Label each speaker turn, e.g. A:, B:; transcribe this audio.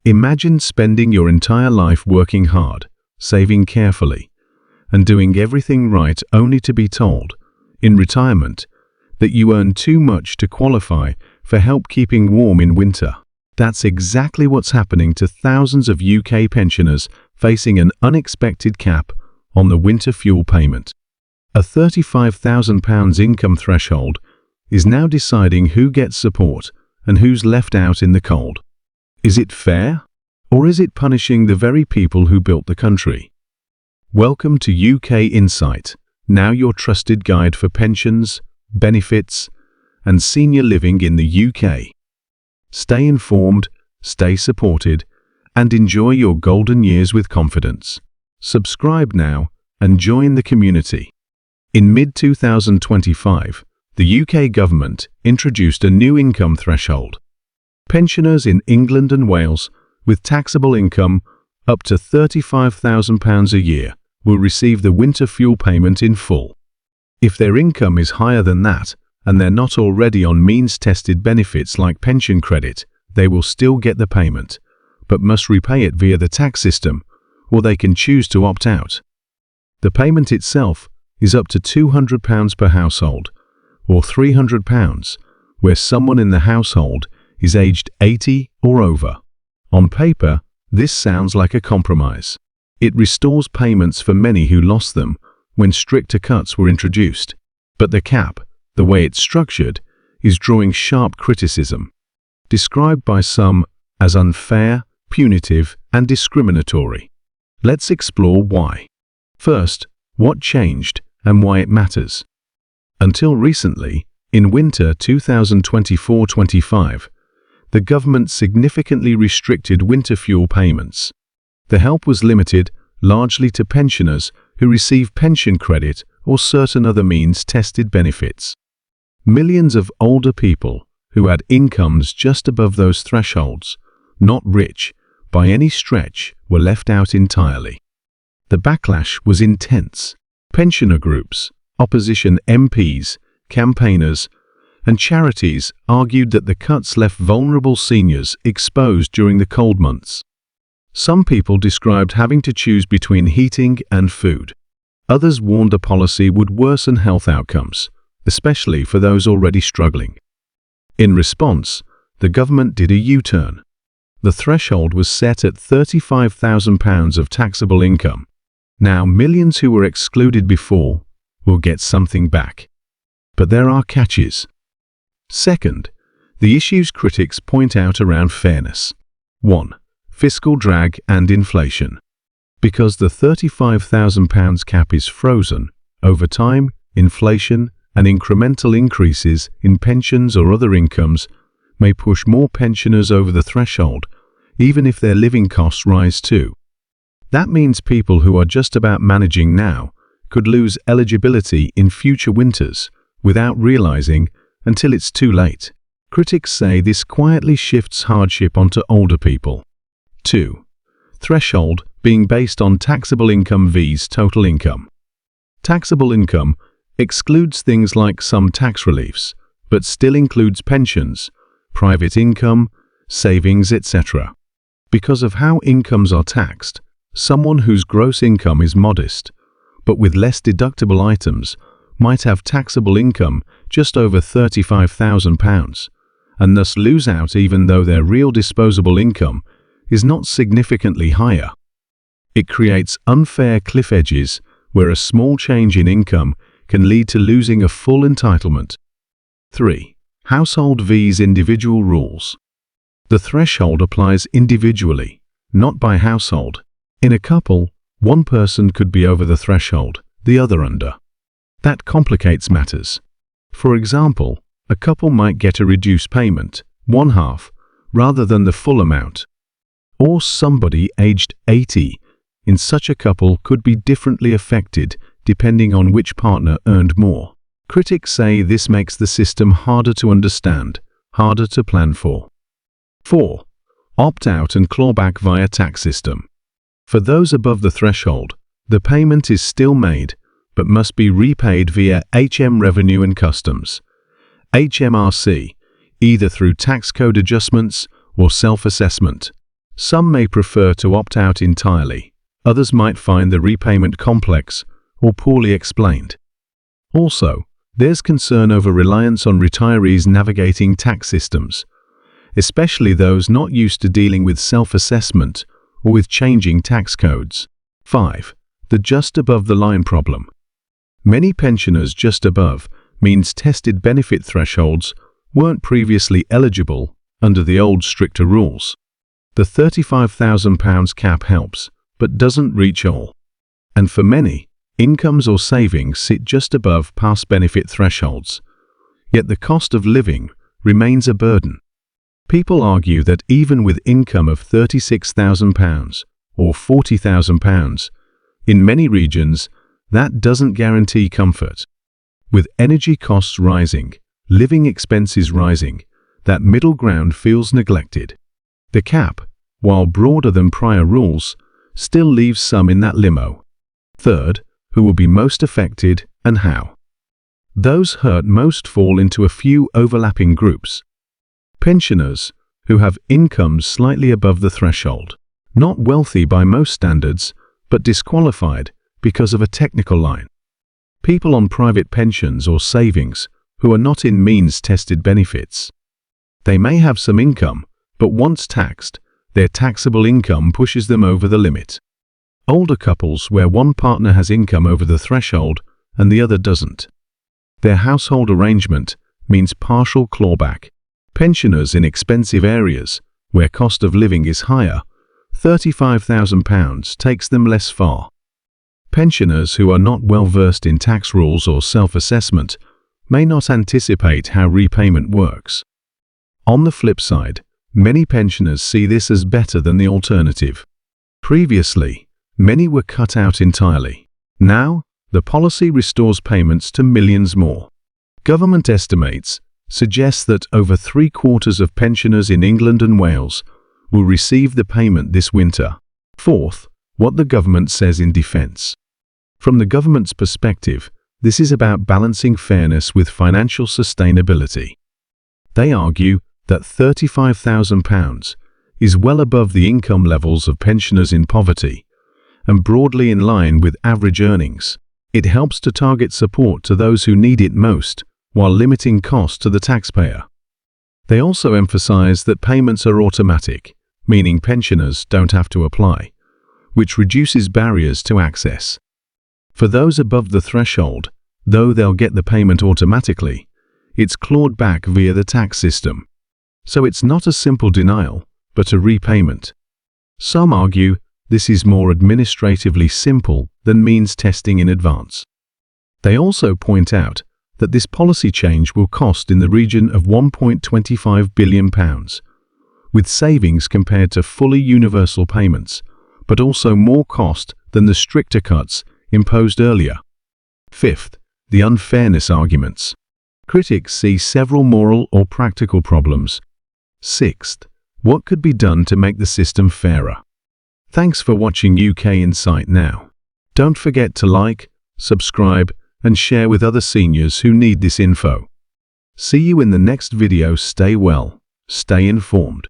A: Imagine spending your entire life working hard, saving carefully, and doing everything right only to be told, in retirement, that you earn too much to qualify for help keeping warm in winter. That's exactly what's happening to thousands of UK pensioners facing an unexpected cap on the winter fuel payment. A £35,000 income threshold is now deciding who gets support and who's left out in the cold. Is it fair, or is it punishing the very people who built the country? Welcome to UK Insight, now your trusted guide for pensions, benefits, and senior living in the UK. Stay informed, stay supported, and enjoy your golden years with confidence. Subscribe now and join the community. In mid-2025, the UK government introduced a new income threshold. Pensioners in England and Wales with taxable income up to £35,000 a year will receive the winter fuel payment in full. If their income is higher than that, and they're not already on means-tested benefits like pension credit, they will still get the payment, but must repay it via the tax system, or they can choose to opt out. The payment itself is up to £200 per household, or £300, where someone in the household is aged 80 or over. On paper, this sounds like a compromise. It restores payments for many who lost them when stricter cuts were introduced. But the cap, the way it's structured, is drawing sharp criticism, described by some as unfair, punitive, and discriminatory. Let's explore why. First, what changed and why it matters. Until recently, in winter 2024-25, the government significantly restricted winter fuel payments. The help was limited largely to pensioners who receive pension credit or certain other means-tested benefits. Millions of older people who had incomes just above those thresholds, not rich by any stretch, were left out entirely. The backlash was intense. Pensioner groups, opposition MPs, campaigners, and charities argued that the cuts left vulnerable seniors exposed during the cold months. Some people described having to choose between heating and food. Others warned the policy would worsen health outcomes, especially for those already struggling. In response, the government did a U-turn. The threshold was set at £35,000 of taxable income. Now, millions who were excluded before will get something back. But there are catches. Second, the issues critics point out around fairness. 1. Fiscal drag and inflation. Because the £35,000 cap is frozen, over time, inflation and incremental increases in pensions or other incomes may push more pensioners over the threshold, even if their living costs rise too. That means people who are just about managing now could lose eligibility in future winters without realizing until it's too late. Critics say this quietly shifts hardship onto older people. 2. Threshold being based on taxable income vs. total income. Taxable income excludes things like some tax reliefs, but still includes pensions, private income, savings, etc. Because of how incomes are taxed, someone whose gross income is modest, but with less deductible items, might have taxable income just over £35,000, and thus lose out even though their real disposable income is not significantly higher. It creates unfair cliff edges where a small change in income can lead to losing a full entitlement. 3. Household vs. individual rules. The threshold applies individually, not by household. In a couple, one person could be over the threshold, the other under. That complicates matters. For example, a couple might get a reduced payment, one half, rather than the full amount. Or somebody aged 80 in such a couple could be differently affected depending on which partner earned more. Critics say this makes the system harder to understand, harder to plan for. 4. Opt-out and clawback via tax system. For those above the threshold, the payment is still made, but must be repaid via HM Revenue and Customs, HMRC, either through tax code adjustments or self-assessment. Some may prefer to opt out entirely. Others might find the repayment complex or poorly explained. Also, there's concern over reliance on retirees navigating tax systems, especially those not used to dealing with self-assessment or with changing tax codes. 5. The just above the line problem. Many pensioners just above means tested benefit thresholds weren't previously eligible under the old stricter rules. The £35,000 cap helps, but doesn't reach all. And for many, incomes or savings sit just above past benefit thresholds. Yet the cost of living remains a burden. People argue that even with income of £36,000 or £40,000, in many regions, that doesn't guarantee comfort. With energy costs rising, living expenses rising, that middle ground feels neglected. The cap, while broader than prior rules, still leaves some in that limbo. Third, who will be most affected and how? Those hurt most fall into a few overlapping groups. Pensioners, who have incomes slightly above the threshold, not wealthy by most standards, but disqualified because of a technical line. People on private pensions or savings who are not in means-tested benefits. They may have some income, but once taxed, their taxable income pushes them over the limit. Older couples where one partner has income over the threshold and the other doesn't. Their household arrangement means partial clawback. Pensioners in expensive areas where cost of living is higher, £35,000 takes them less far. Pensioners who are not well versed in tax rules or self-assessment may not anticipate how repayment works. On the flip side, many pensioners see this as better than the alternative. Previously, many were cut out entirely. Now, the policy restores payments to millions more. Government estimates suggest that over 3/4 of pensioners in England and Wales will receive the payment this winter. Fourth, what the government says in defense. From the government's perspective, this is about balancing fairness with financial sustainability. They argue that £35,000 is well above the income levels of pensioners in poverty and broadly in line with average earnings. It helps to target support to those who need it most while limiting costs to the taxpayer. They also emphasize that payments are automatic, meaning pensioners don't have to apply, which reduces barriers to access. For those above the threshold, though they'll get the payment automatically, it's clawed back via the tax system. So it's not a simple denial, but a repayment. Some argue this is more administratively simple than means testing in advance. They also point out that this policy change will cost in the region of £1.25 billion, with savings compared to fully universal payments, but also more cost than the stricter cuts imposed earlier. Fifth, the unfairness arguments. Critics see several moral or practical problems. Sixth, what could be done to make the system fairer? Thanks for watching UK Insight Now. Don't forget to like, subscribe, and share with other seniors who need this info. See you in the next video. Stay well, stay informed.